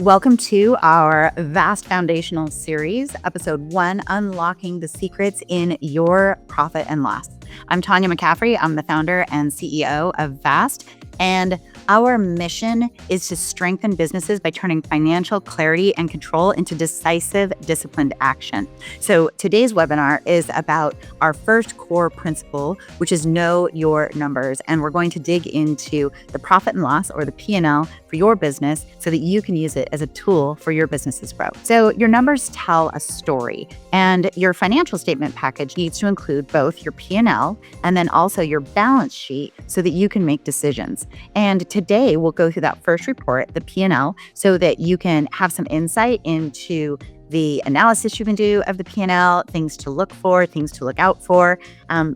Welcome to our vast foundational series, episode 1, Unlocking the Secrets in Your Profit and Loss. I'm Tanya McCaffrey. I'm the founder and CEO of VAST, and our mission is to strengthen businesses by turning financial clarity and control into decisive, disciplined action. So today's webinar is about our first core principle, which is know your numbers. And we're going to dig into the profit and loss, or the P&L, for your business so that you can use it as a tool for your business's growth. So your numbers tell a story, and your financial statement package needs to include both your P&L and then also your balance sheet so that you can make decisions. And today we'll go through that first report, the P&L, so that you can have some insight into the analysis you can do of the P&L, things to look for, things to look out for.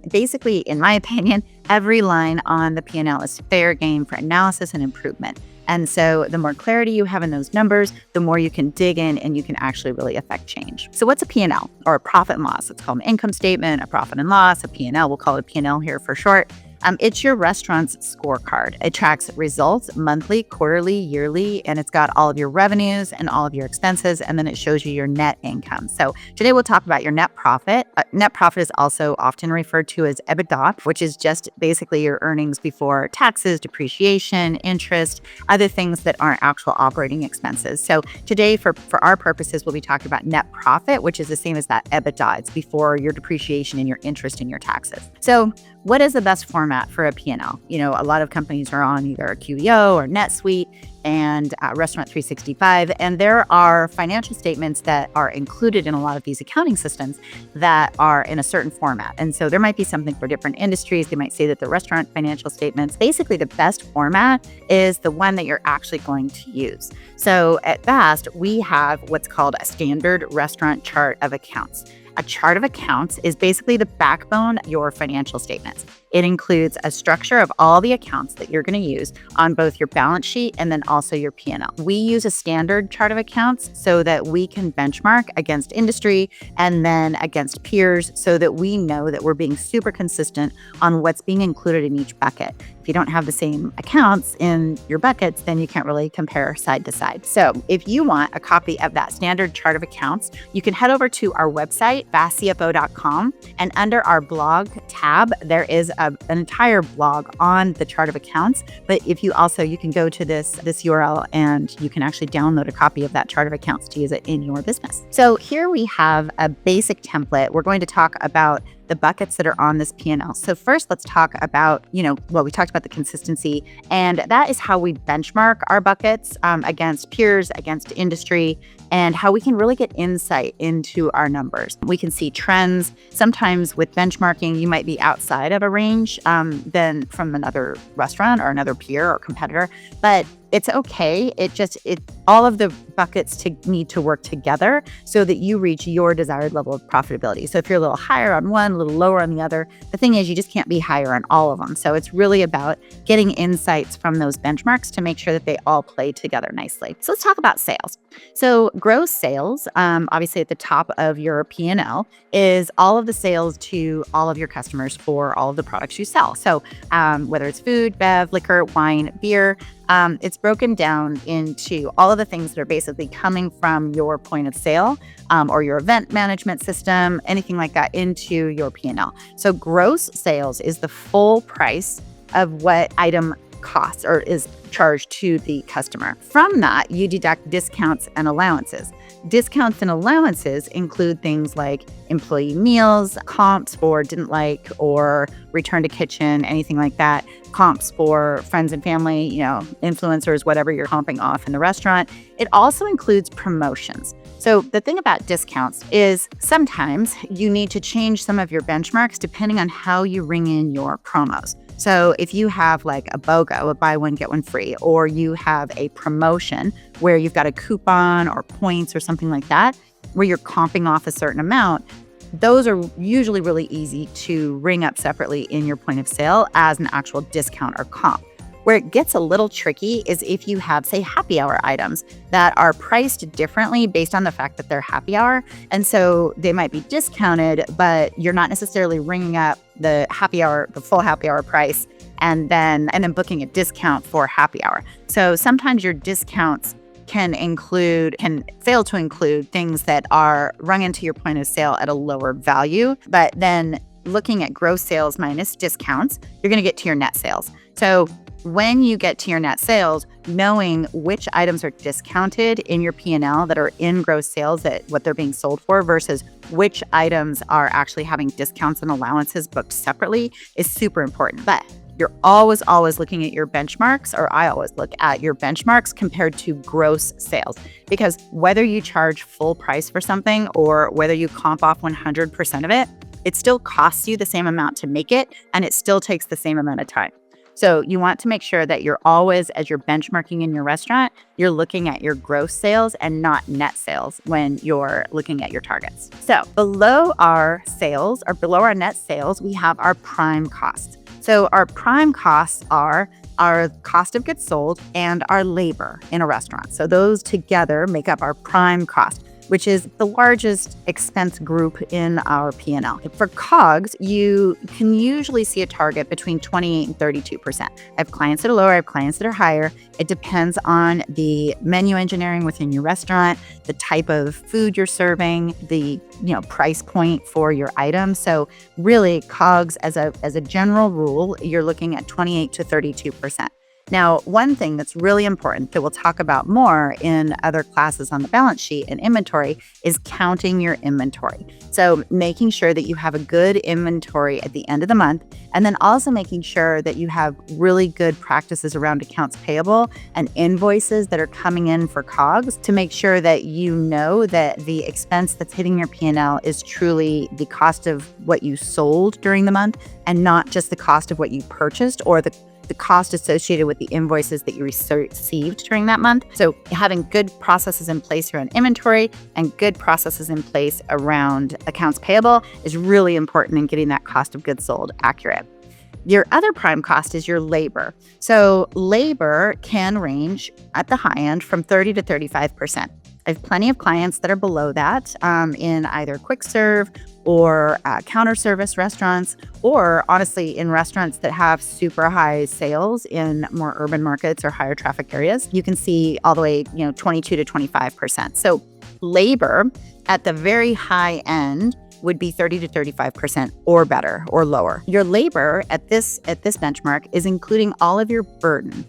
Basically, in my opinion, every line on the P&L is fair game for analysis and improvement. And so the more clarity you have in those numbers, the more you can dig in and you can actually really affect change. So what's a P&L, or a profit and loss? It's called an income statement, a profit and loss, a P&L. We'll call it P&L here for short. It's your restaurant's scorecard. It tracks results monthly, quarterly, yearly, and it's got all of your revenues and all of your expenses, and then it shows you your net income. So today we'll talk about your net profit. Net profit is also often referred to as EBITDA, which is just basically your earnings before taxes, depreciation, interest, other things that aren't actual operating expenses. So today, for our purposes, we'll be talking about net profit, which is the same as that EBITDA. It's before your depreciation and your interest and your taxes. So what is the best format for a P&L? You know, a lot of companies are on either QBO or NetSuite and Restaurant 365. And there are financial statements that are included in a lot of these accounting systems that are in a certain format. And so there might be something for different industries. They might say that the restaurant financial statements, basically the best format is the one that you're actually going to use. So at VAST, we have what's called a standard restaurant chart of accounts. A chart of accounts is basically the backbone of your financial statements. It includes a structure of all the accounts that you're going to use on both your balance sheet and then also your P&L. We use a standard chart of accounts so that we can benchmark against industry and then against peers so that we know that we're being super consistent on what's being included in each bucket. If you don't have the same accounts in your buckets, then you can't really compare side to side. So if you want a copy of that standard chart of accounts, you can head over to our website, vastcfo.com, and under our blog tab, there is an entire blog on the chart of accounts. But if you can go to this URL and you can actually download a copy of that chart of accounts to use it in your business. So here we have a basic template. We're going to talk about the buckets that are on this P&L. So first, let's talk about, we talked about the consistency, and that is how we benchmark our buckets against peers, against industry, and how we can really get insight into our numbers. We can see trends. Sometimes with benchmarking, you might be outside of a range than from another restaurant or another peer or competitor, but it's okay. All of the buckets need to work together so that you reach your desired level of profitability. So if you're a little higher on one, a little lower on the other, the thing is you just can't be higher on all of them. So it's really about getting insights from those benchmarks to make sure that they all play together nicely. So let's talk about sales. So gross sales, obviously at the top of your P&L, is all of the sales to all of your customers for all of the products you sell. So whether it's food, bev, liquor, wine, beer, it's broken down into all of the things that are basically coming from your point of sale or your event management system, anything like that, into your P&L. So gross sales is the full price of what item costs or is charged to the customer. From that, you deduct discounts and allowances. Discounts and allowances include things like employee meals, comps for didn't like or return to kitchen, anything like that, comps for friends and family, influencers, whatever you're comping off in the restaurant. It also includes promotions. So the thing about discounts is sometimes you need to change some of your benchmarks depending on how you ring in your promos. So if you have like a BOGO, a buy one, get one free, or you have a promotion where you've got a coupon or points or something like that, where you're comping off a certain amount, those are usually really easy to ring up separately in your point of sale as an actual discount or comp. Where it gets a little tricky is if you have, say, happy hour items that are priced differently based on the fact that they're happy hour. And so they might be discounted, but you're not necessarily ringing up the happy hour, the full happy hour price, and then booking a discount for happy hour. So sometimes your discounts can fail to include things that are rung into your point of sale at a lower value. But then looking at gross sales minus discounts, you're going to get to your net sales. So when you get to your net sales, knowing which items are discounted in your P&L that are in gross sales at what they're being sold for versus which items are actually having discounts and allowances booked separately is super important. But you're always looking at your benchmarks, or I always look at your benchmarks compared to gross sales, because whether you charge full price for something or whether you comp off 100% of it, it still costs you the same amount to make it, and it still takes the same amount of time. So you want to make sure that you're always, as you're benchmarking in your restaurant, you're looking at your gross sales and not net sales when you're looking at your targets. So below our sales, or below our net sales, we have our prime costs. So our prime costs are our cost of goods sold and our labor in a restaurant. So those together make up our prime cost, which is the largest expense group in our P&L. For COGS, you can usually see a target between 28 and 32%. I have clients that are lower, I have clients that are higher. It depends on the menu engineering within your restaurant, the type of food you're serving, the price point for your item. So really, COGS as a general rule, you're looking at 28 to 32%. Now, one thing that's really important that we'll talk about more in other classes on the balance sheet and inventory is counting your inventory. So making sure that you have a good inventory at the end of the month, and then also making sure that you have really good practices around accounts payable and invoices that are coming in for COGS to make sure that you know that the expense that's hitting your P&L is truly the cost of what you sold during the month and not just the cost of what you purchased or the cost associated with the invoices that you received during that month. So having good processes in place around inventory and good processes in place around accounts payable is really important in getting that cost of goods sold accurate. Your other prime cost is your labor. So labor can range at the high end from 30 to 35%. I have plenty of clients that are below that in either quick serve or counter service restaurants, or honestly in restaurants that have super high sales in more urban markets or higher traffic areas. You can see all the way 22 to 25%. So labor at the very high end would be 30 to 35% or better or lower. Your labor at this benchmark is including all of your burden.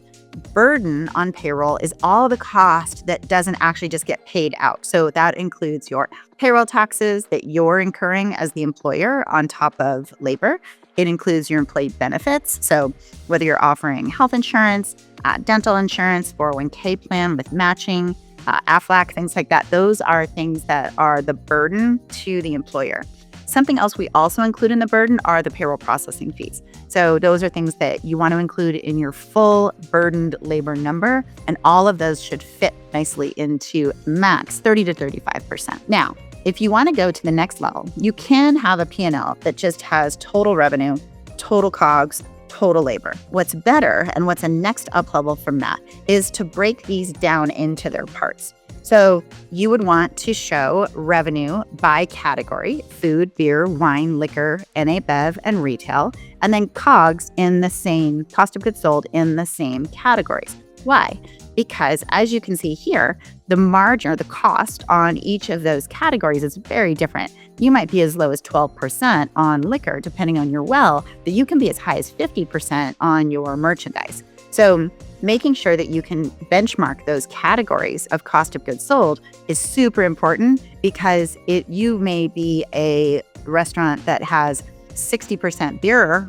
Burden on payroll is all the cost that doesn't actually just get paid out. So that includes your payroll taxes that you're incurring as the employer on top of labor. It includes your employee benefits. So whether you're offering health insurance, dental insurance, 401k plan with matching, AFLAC, things like that, those are things that are the burden to the employer. Something else we also include in the burden are the payroll processing fees. So those are things that you want to include in your full burdened labor number, and all of those should fit nicely into max 30 to 35%. Now, if you want to go to the next level, you can have a P&L that just has total revenue, total COGS, total labor. What's better and what's a next up level from that is to break these down into their parts. So you would want to show revenue by category: food, beer, wine, liquor, NA Bev, and retail, and then COGS in the same, cost of goods sold in the same categories. Why? Because as you can see here, the margin or the cost on each of those categories is very different. You might be as low as 12% on liquor, depending on your well, but you can be as high as 50% on your merchandise. So making sure that you can benchmark those categories of cost of goods sold is super important, because you may be a restaurant that has 60% beer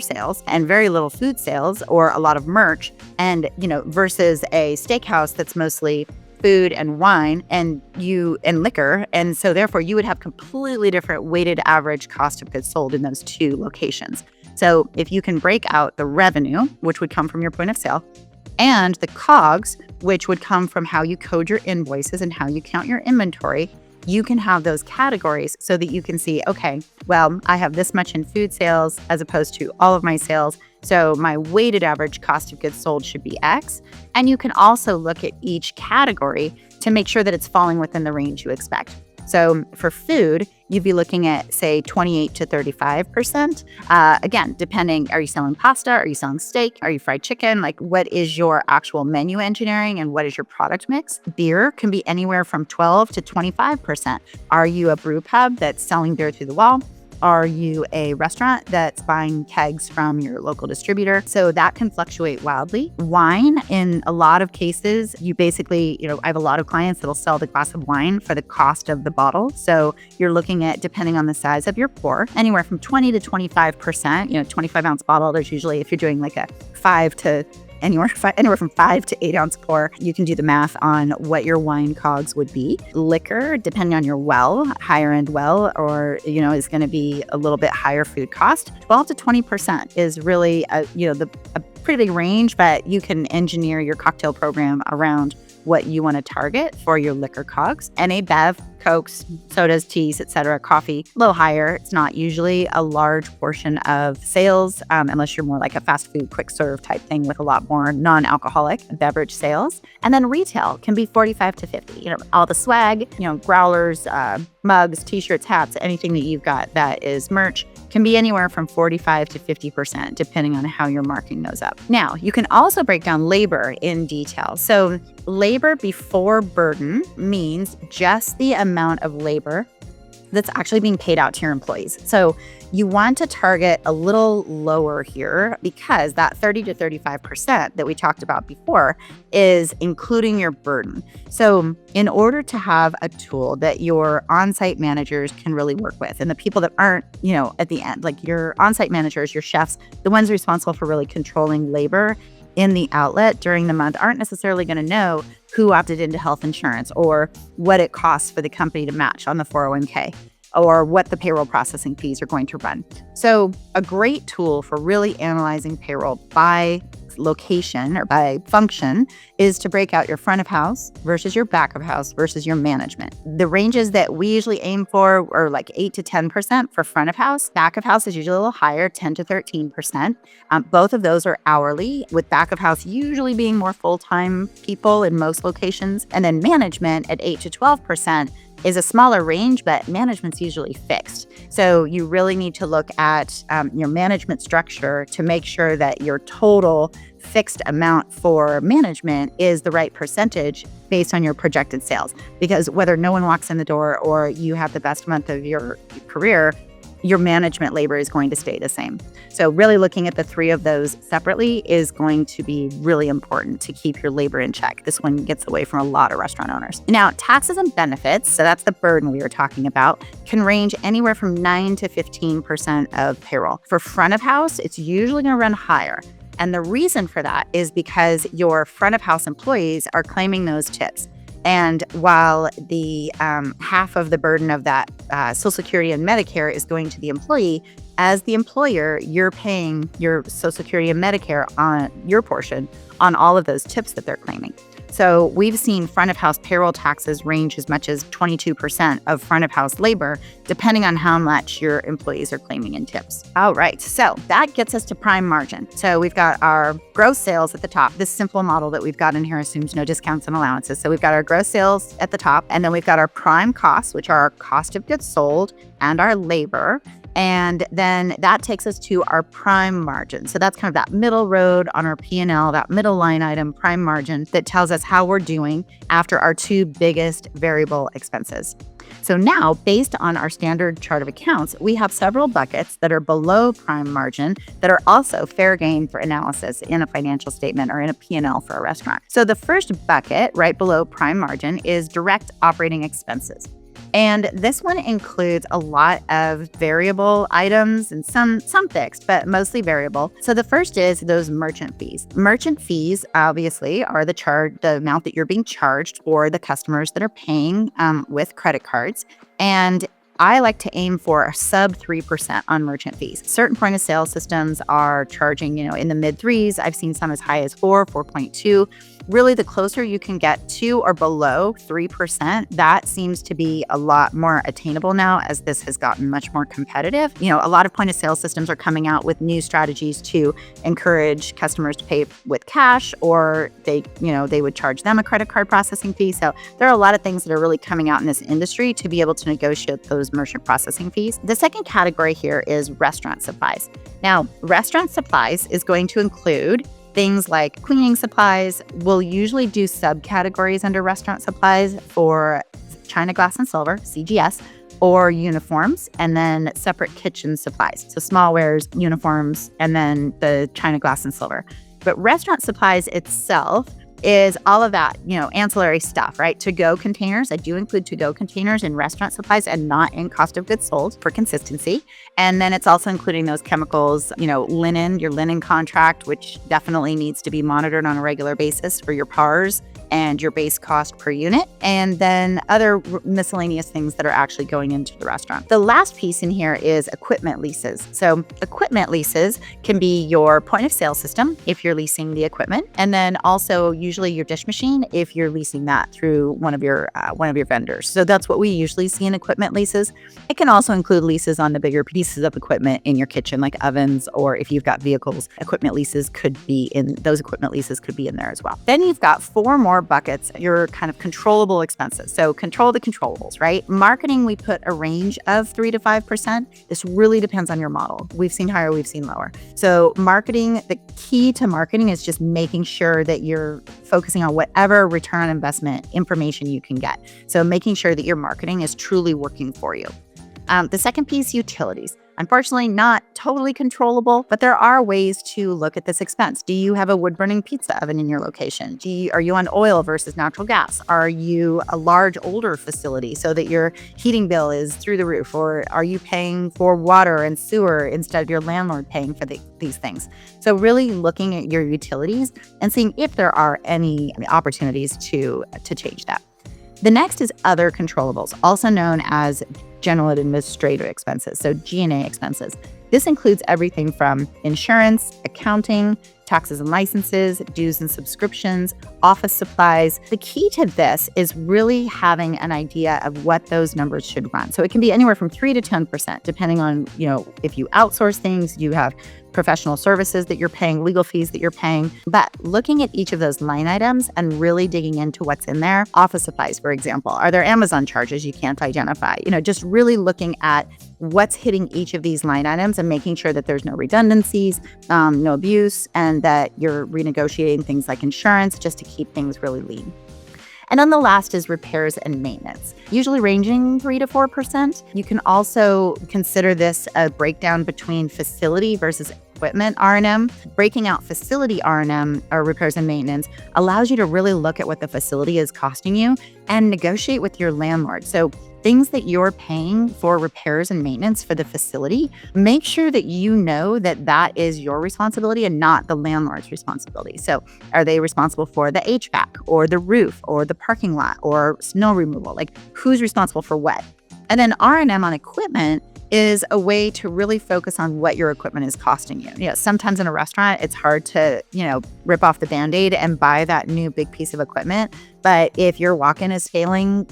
sales and very little food sales or a lot of merch, and versus a steakhouse that's mostly food and wine and liquor, and so therefore you would have completely different weighted average cost of goods sold in those two locations. So if you can break out the revenue, which would come from your point of sale, and the COGS, which would come from how you code your invoices and how you count your inventory, you can have those categories so that you can see, okay, well, I have this much in food sales as opposed to all of my sales, so my weighted average cost of goods sold should be X. And you can also look at each category to make sure that it's falling within the range you expect. So for food, you'd be looking at, say, 28 to 35%. Again, depending, are you selling pasta? Are you selling steak? Are you fried chicken? Like, what is your actual menu engineering and what is your product mix? Beer can be anywhere from 12 to 25%. Are you a brew pub that's selling beer through the wall? Are you a restaurant that's buying kegs from your local distributor? So that can fluctuate wildly. Wine, in a lot of cases, you basically, I have a lot of clients that'll sell the glass of wine for the cost of the bottle. So you're looking at, depending on the size of your pour, anywhere from 20 to 25%, 25-ounce bottle. There's usually, if you're doing like a anywhere from 5 to 8 ounce pour, you can do the math on what your wine COGS would be. Liquor, depending on your higher end well, or, is going to be a little bit higher food cost. 12 to 20% is really, a pretty big range, but you can engineer your cocktail program around what you want to target for your liquor COGS. NA Bev, Cokes, sodas, teas, etc., coffee, a little higher. It's not usually a large portion of sales unless you're more like a fast food, quick serve type thing with a lot more non-alcoholic beverage sales. And then retail can be 45 to 50. All the swag, growlers, mugs, t-shirts, hats, anything that you've got that is merch can be anywhere from 45 to 50%, depending on how you're marking those up. Now, you can also break down labor in detail. So labor before burden means just the amount of labor that's actually being paid out to your employees. So you want to target a little lower here because that 30 to 35% that we talked about before is including your burden. So in order to have a tool that your on-site managers can really work with, and the people that aren't, at the end, like your on-site managers, your chefs, the ones responsible for really controlling labor in the outlet during the month aren't necessarily going to know who opted into health insurance or what it costs for the company to match on the 401k or what the payroll processing fees are going to run. So a great tool for really analyzing payroll by location or by function is to break out your front of house versus your back of house versus your management. The ranges that we usually aim for are like 8 to 10% for front of house. Back of house is usually a little higher, 10 to 13%. Both of those are hourly, with back of house usually being more full-time people in most locations. And then management at 8 to 12% is a smaller range, but management's usually fixed. So you really need to look at your management structure to make sure that your total fixed amount for management is the right percentage based on your projected sales. Because whether no one walks in the door or you have the best month of your career, your management labor is going to stay the same. So really looking at the three of those separately is going to be really important to keep your labor in check. This one gets away from a lot of restaurant owners. Now, taxes and benefits, so that's the burden we were talking about, can range anywhere from 9 to 15% of payroll. For front of house, it's usually going to run higher. And the reason for that is because your front of house employees are claiming those tips. And while the half of the burden of that Social Security and Medicare is going to the employee, as the employer, you're paying your Social Security and Medicare on your portion on all of those tips that they're claiming. So we've seen front of house payroll taxes range as much as 22% of front of house labor, depending on how much your employees are claiming in tips. All right, so that gets us to prime margin. So we've got our gross sales at the top. This simple model that we've got in here assumes no discounts and allowances. So we've got our gross sales at the top, and then we've got our prime costs, which are our cost of goods sold and our labor. And then that takes us to our prime margin. So that's kind of that middle road on our P&L, that middle line item, prime margin, that tells us how we're doing after our two biggest variable expenses. So now, based on our standard chart of accounts, we have several buckets that are below prime margin that are also fair game for analysis in a financial statement or in a P&L for a restaurant. So the first bucket right below prime margin is direct operating expenses. And this one includes a lot of variable items and some fixed, but mostly variable. So the first is those merchant fees. Merchant fees, obviously, are the amount that you're being charged for the customers that are paying with credit cards. And I like to aim for a sub 3% on merchant fees. Certain point of sale systems are charging, in the mid threes. I've seen some as high as 4.2. really the closer you can get to or below 3%, that seems to be a lot more attainable now as this has gotten much more competitive. A lot of point of sale systems are coming out with new strategies to encourage customers to pay with cash, or they would charge them a credit card processing fee. So there are a lot of things that are really coming out in this industry to be able to negotiate those merchant processing fees. The second category here is restaurant supplies. Now, restaurant supplies is going to include things like cleaning supplies. We'll usually do subcategories under restaurant supplies for china, glass, and silver, CGS, or uniforms, and then separate kitchen supplies. So smallwares, uniforms, and then the china, glass, and silver. But restaurant supplies itself is all of that, ancillary stuff, right? To-go containers. I do include to-go containers in restaurant supplies and not in cost of goods sold for consistency. And then it's also including those chemicals, linen, your linen contract, which definitely needs to be monitored on a regular basis for your PARs and your base cost per unit, and then other miscellaneous things that are actually going into the restaurant. The last piece in here is equipment leases. So equipment leases can be your point of sale system if you're leasing the equipment, and then also usually your dish machine if you're leasing that through one of your vendors. So that's what we usually see in equipment leases. It can also include leases on the bigger pieces of equipment in your kitchen, like ovens, or if you've got vehicles, equipment leases could be in there as well. Then you've got 4 more buckets, your kind of controllable expenses. So control the controllables, right? Marketing, we put a range of 3 to 5%. This really depends on your model. We've seen higher, we've seen lower. So marketing, the key to marketing is just making sure that you're focusing on whatever return on investment information you can get. So making sure that your marketing is truly working for you. The second piece, utilities. Unfortunately, not totally controllable, but there are ways to look at this expense. Do you have a wood-burning pizza oven in your location? Are you on oil versus natural gas? Are you a large, older facility so that your heating bill is through the roof? Or are you paying for water and sewer instead of your landlord paying for these things? So really looking at your utilities and seeing if there are any opportunities to change that. The next is other controllables, also known as general and administrative expenses, so G&A expenses. This includes everything from insurance, accounting, taxes and licenses, dues and subscriptions, office supplies. The key to this is really having an idea of what those numbers should run. So it can be anywhere from 3 to 10%, depending on, if you outsource things, you have professional services that you're paying, legal fees that you're paying. But looking at each of those line items and really digging into what's in there. Office supplies, for example. Are there Amazon charges you can't identify? Just really looking at what's hitting each of these line items and making sure that there's no redundancies, no abuse, and that you're renegotiating things like insurance just to keep things really lean. And then the last is repairs and maintenance, usually ranging 3 to 4%. You can also consider this a breakdown between facility versus equipment R&M. Breaking out facility R&M, or repairs and maintenance, allows you to really look at what the facility is costing you and negotiate with your landlord. So things that you're paying for repairs and maintenance for the facility, make sure that you know that that is your responsibility and not the landlord's responsibility. So are they responsible for the HVAC or the roof or the parking lot or snow removal? Like, who's responsible for what? And then R&M on equipment is a way to really focus on what your equipment is costing you. Sometimes in a restaurant, it's hard to, rip off the Band-Aid and buy that new big piece of equipment. But if your walk-in is failing,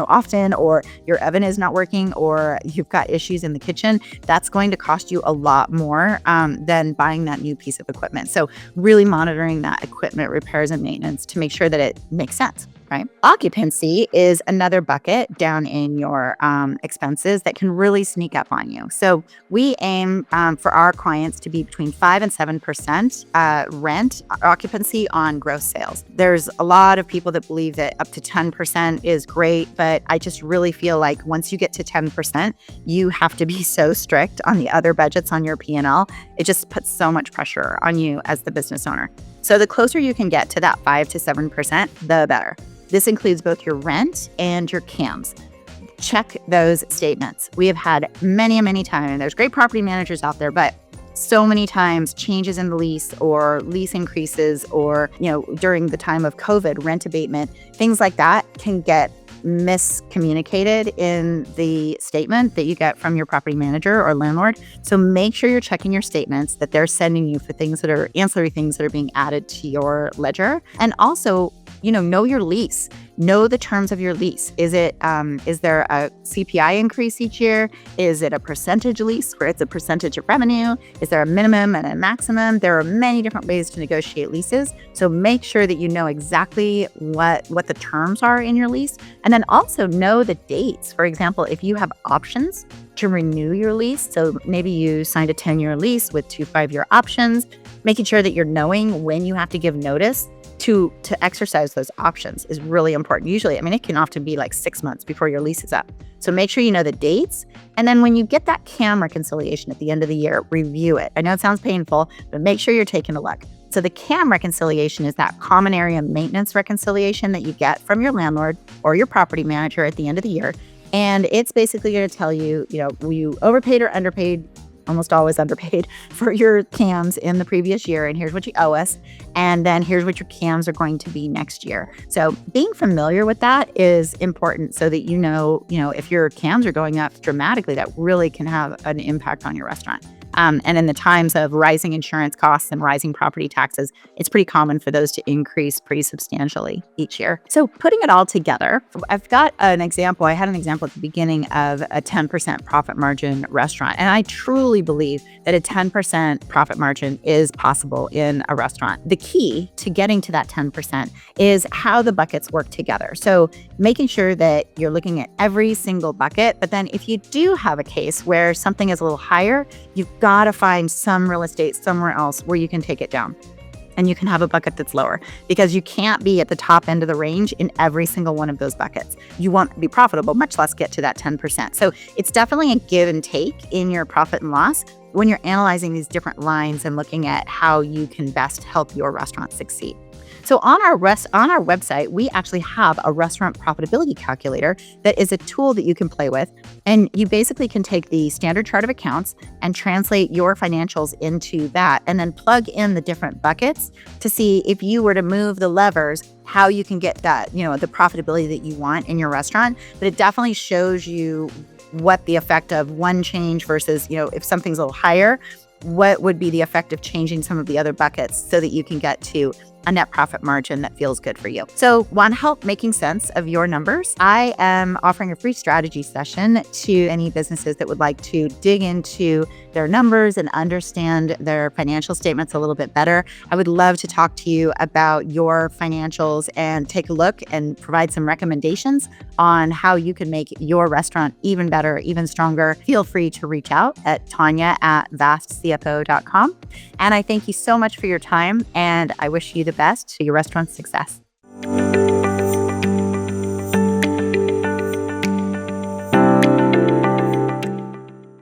often, or your oven is not working, or you've got issues in the kitchen, that's going to cost you a lot more than buying that new piece of equipment. So really monitoring that equipment repairs and maintenance to make sure that it makes sense. Right? Occupancy is another bucket down in your expenses that can really sneak up on you. So we aim for our clients to be between 5 and 7% rent occupancy on gross sales. There's a lot of people that believe that up to 10% is great, but I just really feel like once you get to 10%, you have to be so strict on the other budgets on your P&L. It just puts so much pressure on you as the business owner. So the closer you can get to that 5 to 7%, the better. This includes both your rent and your CAMs. Check those statements. We have had many times, and there's great property managers out there, but so many times changes in the lease or lease increases or, during the time of COVID, rent abatement, things like that can get miscommunicated in the statement that you get from your property manager or landlord. So make sure you're checking your statements that they're sending you for things that are ancillary things that are being added to your ledger. And also, know your lease. Know the terms of your lease. Is there a CPI increase each year? Is it a percentage lease where it's a percentage of revenue? Is there a minimum and a maximum? There are many different ways to negotiate leases. So make sure that you know exactly what the terms are in your lease. And then also know the dates. For example, if you have options to renew your lease, so maybe you signed a 10-year lease with 2 5-year options, making sure that you're knowing when you have to give notice to exercise those options is really important. Usually, it can often be like 6 months before your lease is up. So make sure you know the dates. And then when you get that CAM reconciliation at the end of the year, review it. I know it sounds painful, but make sure you're taking a look. So the CAM reconciliation is that common area maintenance reconciliation that you get from your landlord or your property manager at the end of the year. And it's basically going to tell you, were you overpaid or underpaid? Almost always underpaid for your CAMs in the previous year. And here's what you owe us. And then here's what your CAMs are going to be next year. So being familiar with that is important so that if your CAMs are going up dramatically, that really can have an impact on your restaurant. And in the times of rising insurance costs and rising property taxes, it's pretty common for those to increase pretty substantially each year. So putting it all together, I've got an example. I had an example at the beginning of a 10% profit margin restaurant. And I truly believe that a 10% profit margin is possible in a restaurant. The key to getting to that 10% is how the buckets work together. So making sure that you're looking at every single bucket. But then if you do have a case where something is a little higher, you've got to find some real estate somewhere else where you can take it down and you can have a bucket that's lower, because you can't be at the top end of the range in every single one of those buckets. You won't be profitable, much less get to that 10%. So it's definitely a give and take in your profit and loss when you're analyzing these different lines and looking at how you can best help your restaurant succeed. So on our website, we actually have a restaurant profitability calculator that is a tool that you can play with. And you basically can take the standard chart of accounts and translate your financials into that, and then plug in the different buckets to see if you were to move the levers, how you can get that, the profitability that you want in your restaurant. But it definitely shows you what the effect of one change versus, if something's a little higher, what would be the effect of changing some of the other buckets so that you can get to a net profit margin that feels good for you. So want help making sense of your numbers? I am offering a free strategy session to any businesses that would like to dig into their numbers and understand their financial statements a little bit better. I would love to talk to you about your financials and take a look and provide some recommendations on how you can make your restaurant even better, even stronger. Feel free to reach out at Tanya@vastcfo.com. And I thank you so much for your time, and I wish you the best to your restaurant's success.